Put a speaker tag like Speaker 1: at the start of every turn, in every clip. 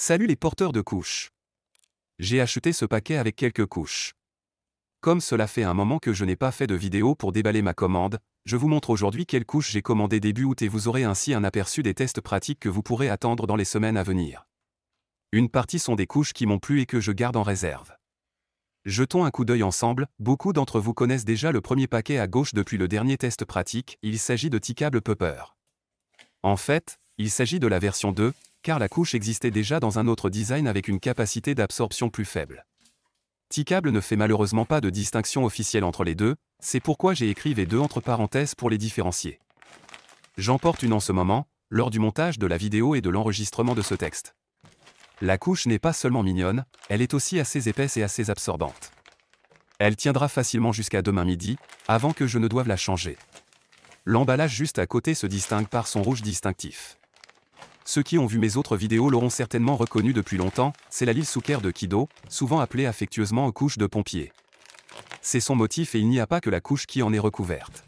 Speaker 1: Salut les porteurs de couches. J'ai acheté ce paquet avec quelques couches. Comme cela fait un moment que je n'ai pas fait de vidéo pour déballer ma commande, je vous montre aujourd'hui quelles couches j'ai commandées début août et vous aurez ainsi un aperçu des tests pratiques que vous pourrez attendre dans les semaines à venir. Une partie sont des couches qui m'ont plu et que je garde en réserve. Jetons un coup d'œil ensemble, beaucoup d'entre vous connaissent déjà le premier paquet à gauche depuis le dernier test pratique, il s'agit de T-Cable Popper. En fait, il s'agit de la version 2, car la couche existait déjà dans un autre design avec une capacité d'absorption plus faible. T-Cable ne fait malheureusement pas de distinction officielle entre les deux, c'est pourquoi j'ai écrit V2 entre parenthèses pour les différencier. J'en porte une en ce moment, lors du montage de la vidéo et de l'enregistrement de ce texte. La couche n'est pas seulement mignonne, elle est aussi assez épaisse et assez absorbante. Elle tiendra facilement jusqu'à demain midi, avant que je ne doive la changer. L'emballage juste à côté se distingue par son rouge distinctif. Ceux qui ont vu mes autres vidéos l'auront certainement reconnu depuis longtemps, c'est la Lille Souker de Kido, souvent appelée affectueusement couche de pompier. C'est son motif et il n'y a pas que la couche qui en est recouverte.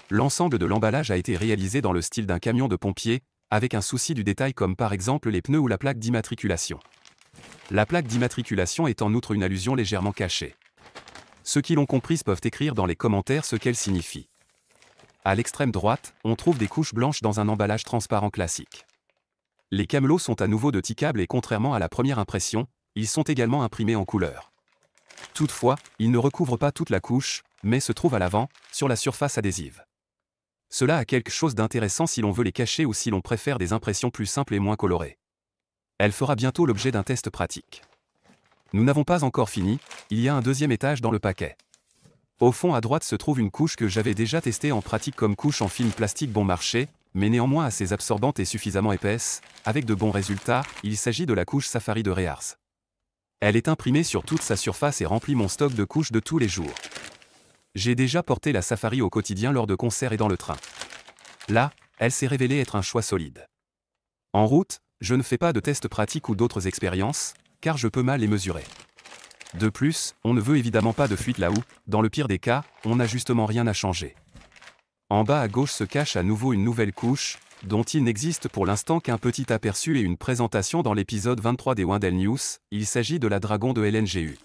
Speaker 1: L'ensemble de l'emballage a été réalisé dans le style d'un camion de pompier, avec un souci du détail comme par exemple les pneus ou la plaque d'immatriculation. La plaque d'immatriculation est en outre une allusion légèrement cachée. Ceux qui l'ont comprise peuvent écrire dans les commentaires ce qu'elle signifie. À l'extrême droite, on trouve des couches blanches dans un emballage transparent classique. Les camelots sont à nouveau de T-Cable et contrairement à la première impression, ils sont également imprimés en couleur. Toutefois, ils ne recouvrent pas toute la couche, mais se trouvent à l'avant, sur la surface adhésive. Cela a quelque chose d'intéressant si l'on veut les cacher ou si l'on préfère des impressions plus simples et moins colorées. Elle fera bientôt l'objet d'un test pratique. Nous n'avons pas encore fini, il y a un deuxième étage dans le paquet. Au fond à droite se trouve une couche que j'avais déjà testée en pratique comme couche en film plastique bon marché, mais néanmoins assez absorbante et suffisamment épaisse, avec de bons résultats, il s'agit de la couche Safari de Rears. Elle est imprimée sur toute sa surface et remplit mon stock de couches de tous les jours. J'ai déjà porté la Safari au quotidien lors de concerts et dans le train. Là, elle s'est révélée être un choix solide. En route, je ne fais pas de tests pratiques ou d'autres expériences, car je peux mal les mesurer. De plus, on ne veut évidemment pas de fuite là où, dans le pire des cas, on n'a justement rien à changer. En bas à gauche se cache à nouveau une nouvelle couche, dont il n'existe pour l'instant qu'un petit aperçu et une présentation dans l'épisode 23 des Wendell News, il s'agit de la Dragon de LNGU.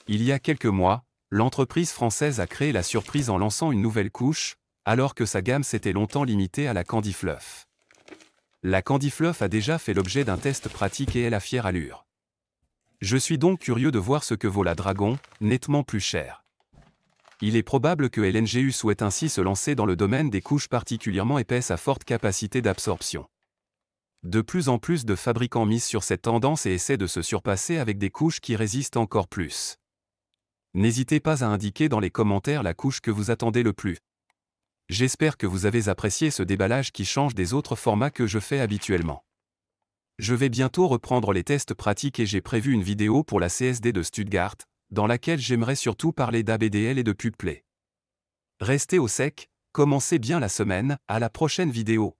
Speaker 1: Il y a quelques mois, l'entreprise française a créé la surprise en lançant une nouvelle couche, alors que sa gamme s'était longtemps limitée à la Candy Fluff. La Candy Fluff a déjà fait l'objet d'un test pratique et elle a fière allure. Je suis donc curieux de voir ce que vaut la Dragon, nettement plus chère. Il est probable que LNGU souhaite ainsi se lancer dans le domaine des couches particulièrement épaisses à forte capacité d'absorption. De plus en plus de fabricants misent sur cette tendance et essaient de se surpasser avec des couches qui résistent encore plus. N'hésitez pas à indiquer dans les commentaires la couche que vous attendez le plus. J'espère que vous avez apprécié ce déballage qui change des autres formats que je fais habituellement. Je vais bientôt reprendre les tests pratiques et j'ai prévu une vidéo pour la CSD de Stuttgart, dans laquelle j'aimerais surtout parler d'ABDL et de PubPlay. Restez au sec, commencez bien la semaine, à la prochaine vidéo.